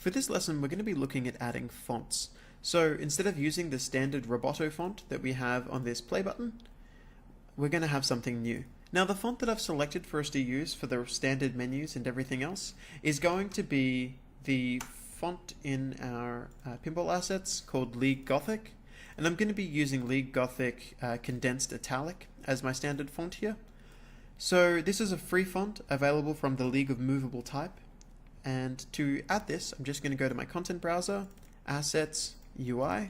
For this lesson, we're going to be looking at adding fonts. So instead of using the standard Roboto font that we have on this play button, we're going to have something new. Now the font that I've selected for us to use for the standard menus and everything else is going to be the font in our pinball assets called League Gothic. And I'm going to be using League Gothic Condensed Italic as my standard font here. So this is a free font available from the League of Movable Type. And to add this, I'm just going to go to my content browser, Assets, UI,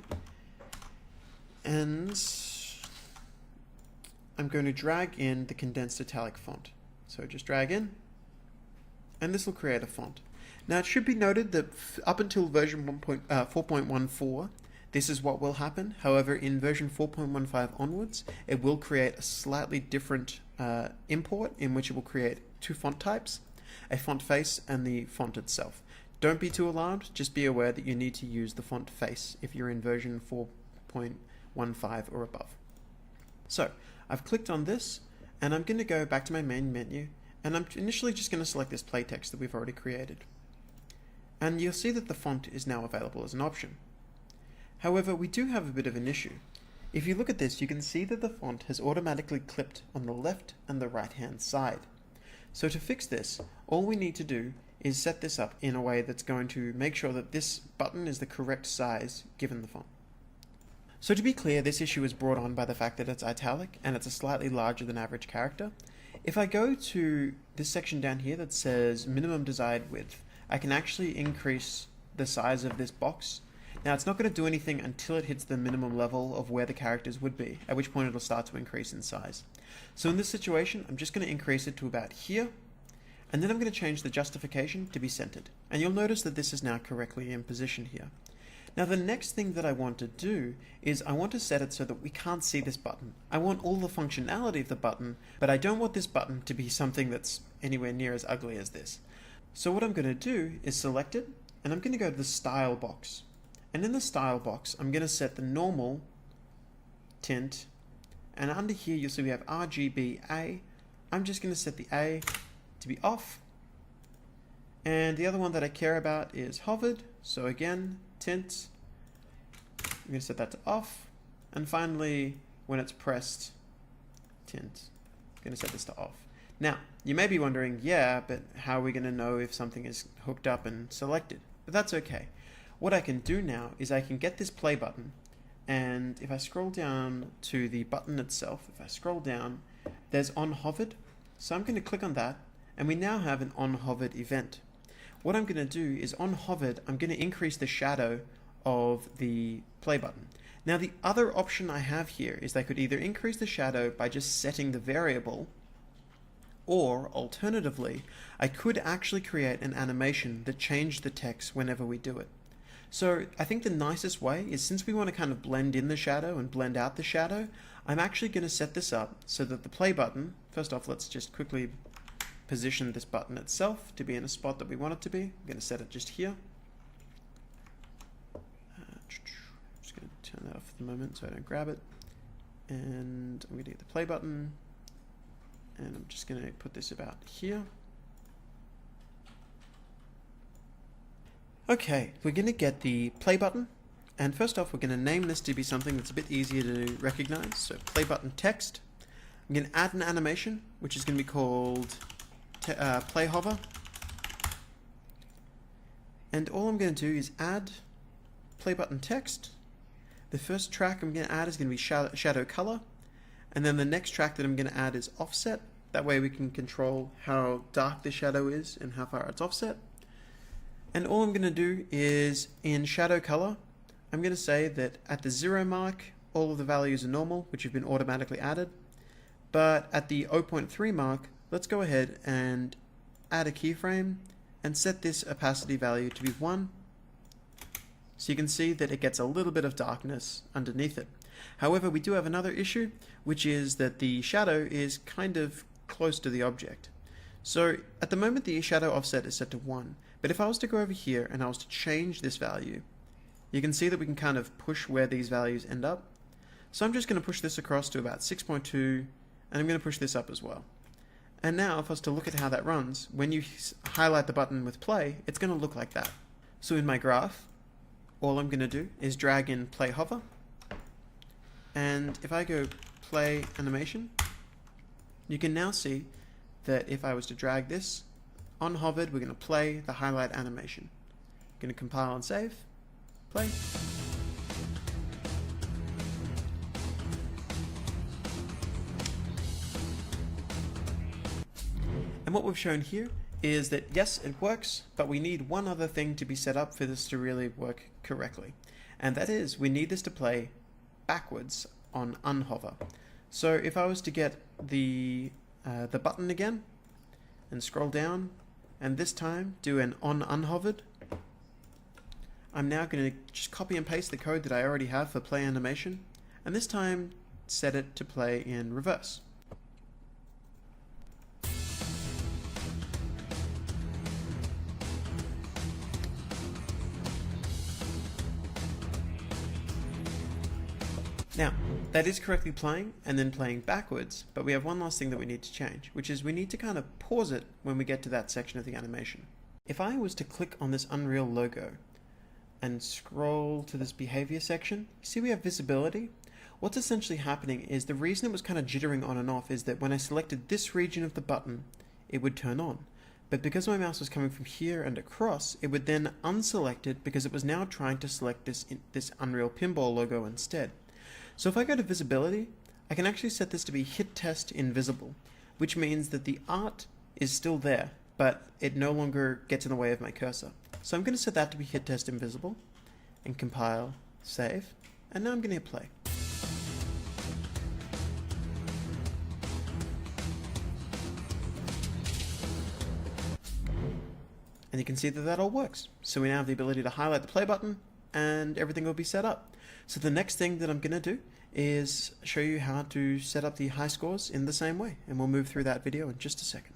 and I'm going to drag in the Condensed Italic font. So just drag in, and this will create a font. Now it should be noted that up until version 4.14, this is what will happen. However, in version 4.15 onwards, it will create a slightly different import in which it will create two font types, a font face and the font itself. Don't be too alarmed, just be aware that you need to use the font face if you're in version 4.15 or above. So I've clicked on this and I'm going to go back to my main menu, and I'm initially just going to select this play text that we've already created. And you'll see that the font is now available as an option. However, we do have a bit of an issue. If you look at this, you can see that the font has automatically clipped on the left and the right hand side. So to fix this, all we need to do is set this up in a way that's going to make sure that this button is the correct size given the font. So to be clear, this issue is brought on by the fact that it's italic and it's a slightly larger than average character. If I go to this section down here that says minimum desired width, I can actually increase the size of this box. Now it's not going to do anything until it hits the minimum level of where the characters would be, at which point it'll start to increase in size. So in this situation, I'm just going to increase it to about here, and then I'm going to change the justification to be centered. And you'll notice that this is now correctly in position here. Now the next thing that I want to do is I want to set it so that we can't see this button. I want all the functionality of the button, but I don't want this button to be something that's anywhere near as ugly as this. So what I'm going to do is select it, and I'm going to go to the style box. And in the style box, I'm going to set the normal tint, and under here you'll see we have RGBA. I'm just going to set the A to be off, and the other one that I care about is hovered. So again, tint, I'm going to set that to off, and finally when it's pressed, tint, I'm going to set this to off. Now you may be wondering, yeah, but how are we going to know if something is hooked up and selected? But that's okay. What I can do now is I can get this play button, and if I scroll down to the button itself, if I scroll down, there's on hovered. So I'm going to click on that, and we now have an on hovered event. What I'm going to do is on hovered, I'm going to increase the shadow of the play button. Now the other option I have here is I could either increase the shadow by just setting the variable, or alternatively, I could actually create an animation that changed the text whenever we do it. So I think the nicest way is, since we want to kind of blend in the shadow and blend out the shadow, I'm actually going to set this up so that the play button, first off, let's just quickly position this button itself to be in a spot that we want it to be. I'm going to set it just here. Just going to turn that off for the moment so I don't grab it. And I'm going to get the play button, and I'm just going to put this about here. Okay, we're going to get the play button, and first off we're going to name this to be something that's a bit easier to recognize. So play button text. I'm going to add an animation which is going to be called play hover, and all I'm going to do is add play button text. The first track I'm going to add is going to be shadow color, and then the next track that I'm going to add is offset. That way we can control how dark the shadow is and how far it's offset. And all I'm going to do is, in shadow color, I'm going to say that at the 0 mark, all of the values are normal, which have been automatically added. But at the 0.3 mark, let's go ahead and add a keyframe and set this opacity value to be 1. So you can see that it gets a little bit of darkness underneath it. However, we do have another issue, which is that the shadow is kind of close to the object. So at the moment the shadow offset is set to 1. But if I was to go over here and I was to change this value, you can see that we can kind of push where these values end up. So I'm just going to push this across to about 6.2, and I'm going to push this up as well. And now if I was to look at how that runs, when you highlight the button with play, it's going to look like that. So in my graph, all I'm going to do is drag in play hover, and if I go play animation, you can now see that if I was to drag this on hovered, we're going to play the highlight animation. Going to compile and save, play. And what we've shown here is that yes, it works, but we need one other thing to be set up for this to really work correctly. And that is, we need this to play backwards on unhover. So if I was to get the button again and scroll down, and this time do an on unhovered, I'm now going to just copy and paste the code that I already have for play animation, and this time set it to play in reverse. Now, that is correctly playing and then playing backwards, but we have one last thing that we need to change, which is we need to kind of pause it when we get to that section of the animation. If I was to click on this Unreal logo and scroll to this behavior section, see we have visibility? What's essentially happening is the reason it was kind of jittering on and off is that when I selected this region of the button, it would turn on. But because my mouse was coming from here and across, it would then unselect it because it was now trying to select this Unreal Pinball logo instead. So if I go to visibility, I can actually set this to be hit test invisible, which means that the art is still there, but it no longer gets in the way of my cursor. So I'm going to set that to be hit test invisible, and compile, save, and now I'm going to hit play. And you can see that that all works. So we now have the ability to highlight the play button, and everything will be set up. So the next thing that I'm going to do is show you how to set up the high scores in the same way, and we'll move through that video in just a second.